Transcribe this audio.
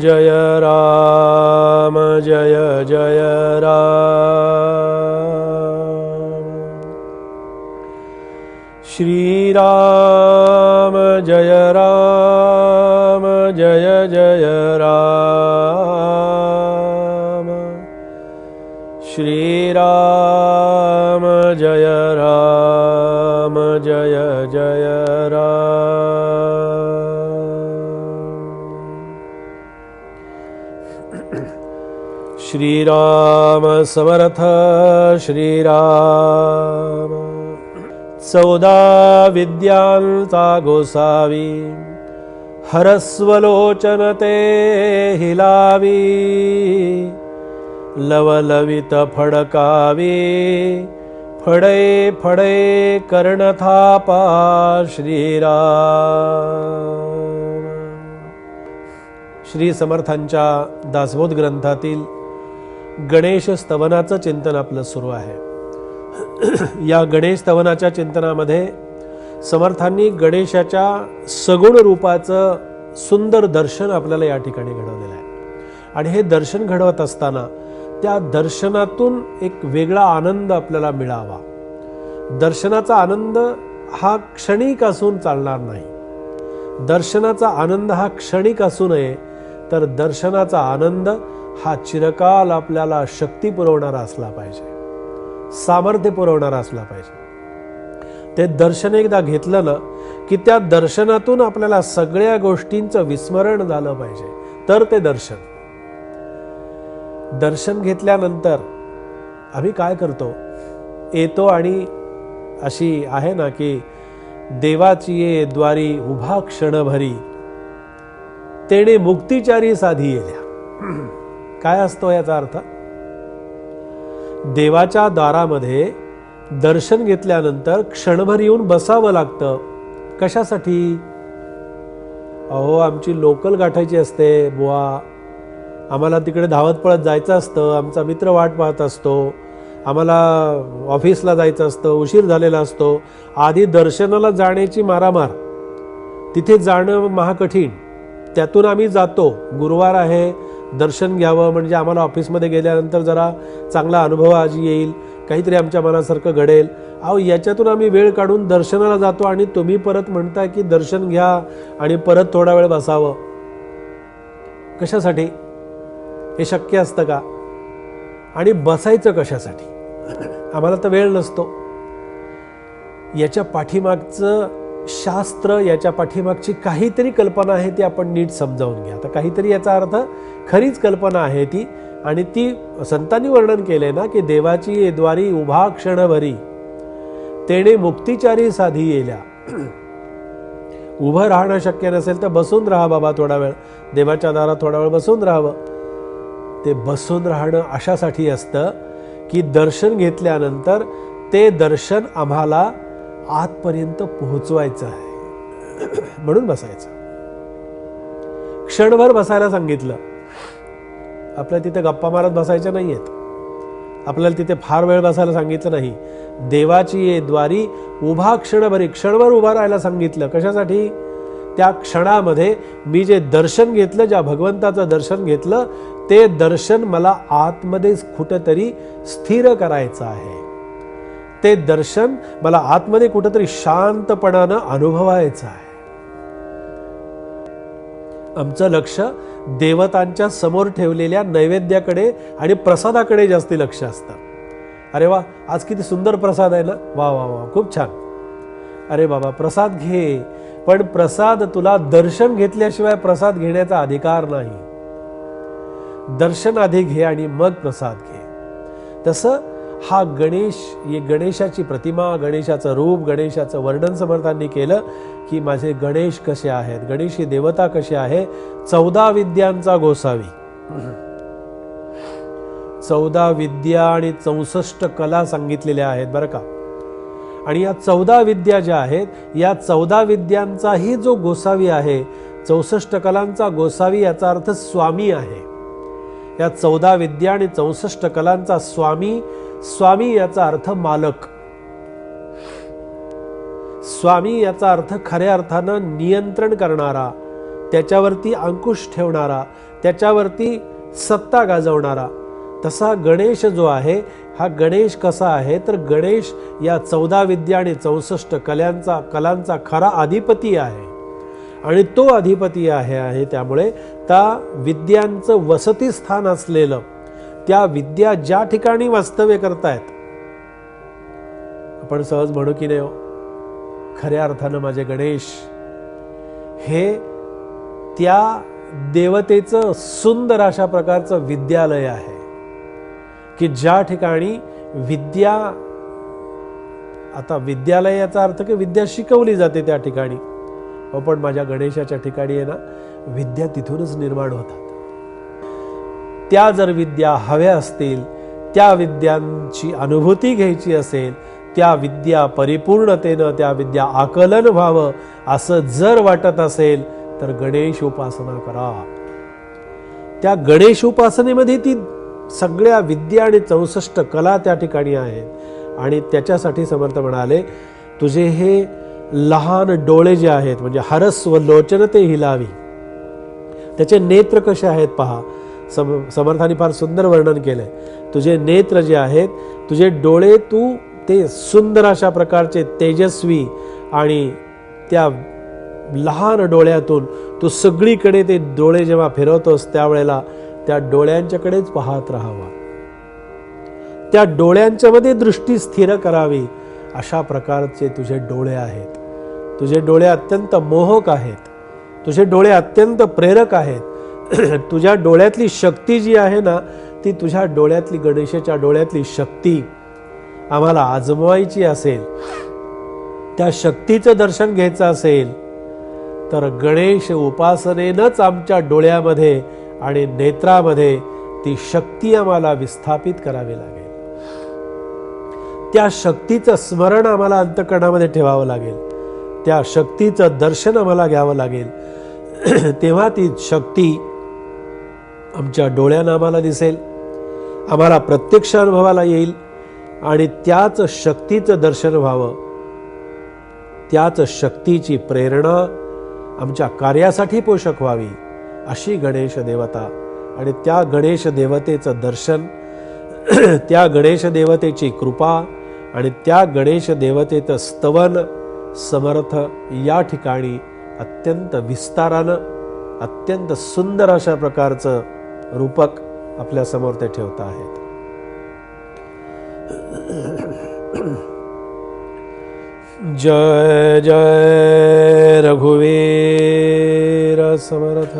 जय राम जय जय राम। श्री राम जय राम जय जय राम। श्री राम जय राम जय जय राम। श्री राम समर्थ श्री राम। 14 विद्यांचा गोसावी हरस्वलोचन ते हिलावी। लवलवित फडकावी फडे फडे कर्णथापा श्रीराम। श्री समर्थांच्या दासबोध ग्रंथातील गणेश स्तवनाचं चिंतन आपलं सुरू आहे। या गणेश स्तवनाच्या चिंतनामध्ये समर्थांनी गणेशाच्या सगुण रूपाचं सुंदर दर्शन आपल्याला या ठिकाणी घडवलेलं आहे। आणि हे दर्शन घडवत असताना त्या दर्शनातून एक वेगळा आनंद आपल्याला मिळावा। दर्शनाचा आनंद हा क्षणिक असून चालणार नाही। दर्शनाचा आनंद हा क्षणिक असू नये, तर दर्शनाचा आनंद हा चिरकाल आपल्याला शक्ती पुरवणारा असला पाहिजे, सामर्थ्य पुरवणारा असला पाहिजे। ते दर्शन एकदा घेतलं ना की त्या दर्शनातून आपल्याला सगळ्या गोष्टींचं विस्मरण झालं पाहिजे, तर ते दर्शन घेतल्यानंतर आम्ही काय करतो, येतो आणि अशी आहे ना की देवाची ये द्वारी उभा क्षणभरी तेणे मुक्तिचारी साधी येल्या। काय असतो याचा अर्थ? देवाच्या दारामध्ये दर्शन घेतल्यानंतर क्षणभर येऊन बसावं लागतं। कशासाठी? अहो, आमची लोकल गाठायची असते बुवा, आम्हाला तिकडे धावत पळत जायचं असतं, आमचा मित्र वाट पाहत असतो, आम्हाला ऑफिसला जायचं असतं, उशीर झालेला असतो। आधी दर्शनाला जाण्याची मारामार, तिथे जाणं महाकठीण, त्यातून आम्ही जातो। गुरुवार आहे, दर्शन घ्यावं म्हणजे आम्हाला ऑफिसमध्ये गेल्यानंतर जरा चांगला अनुभव आज येईल, काहीतरी आमच्या मनासारखं घडेल। अहो, याच्यातून आम्ही वेळ काढून दर्शनाला जातो आणि तुम्ही परत म्हणताय की दर्शन घ्या आणि परत थोडा वेळ बसावं। कशासाठी? हे शक्य असतं का? आणि बसायचं कशासाठी? आम्हाला तर वेळ नसतो। याच्या पाठीमागचं शास्त्र, याच्या पाठीमागची काहीतरी कल्पना आहे ती आपण नीट समजावून घ्या। आता काहीतरी याचा अर्थ खरीच कल्पना आहे ती, आणि ती संतांनी वर्णन केले ना की देवाची द्वारी उभा क्षणभरी तेणे मुक्तिचारी साधी येल्या। उभं राहणं शक्य नसेल तर बसून राहा बाबा, थोडा वेळ देवाच्या दारात थोडा वेळ बसून राहावं। ते बसून राहणं अशासाठी असतं की दर्शन घेतल्यानंतर ते दर्शन आम्हाला आतपर्यंत पोहोचवायचं आहे, म्हणून बसायचं। क्षणभर बसायला सांगितलं, आपल्याला तिथे गप्पा मारत बसायच्या नाहीयेत, आपल्याला तिथे फार वेळ बसायला सांगितलं नाही। देवाची ये द्वारी उभा क्षणभरी, क्षणभर उभा राहायला सांगितलं। कशासाठी? त्या क्षणामध्ये मी जे दर्शन घेतलं, ज्या भगवंताचं दर्शन घेतलं, ते दर्शन मला आतमध्ये कुठेतरी स्थिर करायचं आहे। ते दर्शन मला आतमध्ये कुठेतरी शांतपणानं अनुभवायचं आहे। आमचं लक्ष देवतांच्या समोर ठेवलेल्या नैवेद्याकडे आणि प्रसादाकडे जास्ती लक्ष असतं। अरे वा, आज किती सुंदर प्रसाद आहे ना, वा वा वा, खूप छान। अरे बाबा, प्रसाद घे, पण प्रसाद तुला दर्शन घेतल्याशिवाय प्रसाद घेण्याचा अधिकार नाही। दर्शन आधी घे आणि मग प्रसाद घे। तसं हा गणेश, ये गणेशाची प्रतिमा, गणेशाचं रूप, गणेशाचं वर्णन समर्थांनी केलं की माझे गणेश कसे आहेत, गणेश ही देवता कशी आहे। 14 विद्यांचा गोसावी, 14 विद्या आणि 64 कला सांगितलेल्या आहेत बरं का। आणि या 14 विद्या ज्या आहेत, या 14 विद्यांचाही जो गोसावी आहे, 64 कलांचा गोसावी, याचा अर्थ स्वामी आहे। या 14 विद्या आणि 64 कलांचा स्वामी, स्वामी याचा अर्थ मालक। स्वामी याचा अर्थ खऱ्या अर्थानं नियंत्रण करणारा, त्याच्यावरती अंकुश ठेवणारा, त्याच्यावरती सत्ता गाजवणारा, तसा गणेश जो आहे, हा गणेश कसा आहे तर गणेश या 14 विद्या आणि 64 कलांचा खरा अधिपती आहे. आणि तो अधिपती आहे त्यामुळे त्या विद्यांचं वसतिस्थान असलेलं, त्या विद्या ज्या ठिकाणी वास्तव्य करतायत, आपण सहज म्हणू की नाही हो, खऱ्या अर्थानं माझे गणेश हे त्या देवतेचं सुंदर अशा प्रकारचं विद्यालय आहे की ज्या ठिकाणी विद्या, आता विद्यालय याचा अर्थ की विद्या शिकवली जाते त्या ठिकाणी, पण माझ्या गणेशाच्या ठिकाणी आहे ना, विद्या तिथूनच निर्माण होतात. त्या जर विद्या हव्या असतील, त्या विद्यांची अनुभूती घ्यायची असेल, त्या विद्या परिपूर्णतेनं त्या विद्या आकलन व्हावं असं जर वाटत असेल तर गणेश उपासना करा. त्या गणेश उपासनेमध्ये ती सगळ्या विद्या आणि 64 कला त्या ठिकाणी आहेत. आणि त्याच्यासाठी समर्थ म्हणाले, तुझे हे लहान डोळे जे आहेत, म्हणजे हरस्व लोचन ते हिलावी, त्याचे नेत्र कसे आहेत पहा. समर्थांनी फार सुंदर वर्णन केलंय. तुझे नेत्र जे आहेत, तुझे डोळे, तू ते सुंदर अशा प्रकारचे तेजस्वी, आणि त्या लहान डोळ्यातून तू सगळीकडे ते डोळे जेव्हा फिरवतोस त्यावेळेला त्या डोळ्यांच्याकडेच पाहत राहावा, त्या डोळ्यांच्या मध्ये दृष्टी स्थिर करावी. अशा प्रकारचे तुझे डोळे आहेत. तुझे डोळे अत्यंत मोहक आहेत, तुझे डोळे अत्यंत प्रेरक आहेत. तुझ्या डोळ्यातली शक्ती जी आहे ना, ती तुझ्या डोळ्यातली, गणेशाच्या डोळ्यातली शक्ती आम्हाला आजमावायची असेल, त्या शक्तीचं दर्शन घ्यायचं असेल तर गणेश उपासनेनंच आमच्या डोळ्यामध्ये आणि नेत्रामध्ये ती शक्ती आम्हाला विस्थापित करावी लागेल. त्या शक्तीचं स्मरण आम्हाला अंतःकरणामध्ये ठेवावं लागेल, त्या शक्तीचं दर्शन आम्हाला घ्यावं लागेल. तेव्हा ती शक्ती आमच्या डोळ्यानं आम्हाला दिसेल, आम्हाला प्रत्यक्ष अनुभवाला येईल, आणि त्याच शक्तीचं दर्शन व्हावं, त्याच शक्तीची प्रेरणा आमच्या कार्यासाठी पोषक व्हावी, अशी गणेश देवता. आणि त्या गणेश देवतेचं दर्शन, त्या गणेश देवतेची कृपा आणि त्या गणेश देवतेचं स्तवन समर्थ या ठिकाणी अत्यंत विस्तारानं, अत्यंत सुंदर अशा प्रकारचं रूपक आपल्या समोर ते ठेवत आहेत. जय जय रघुवीर समर्थ.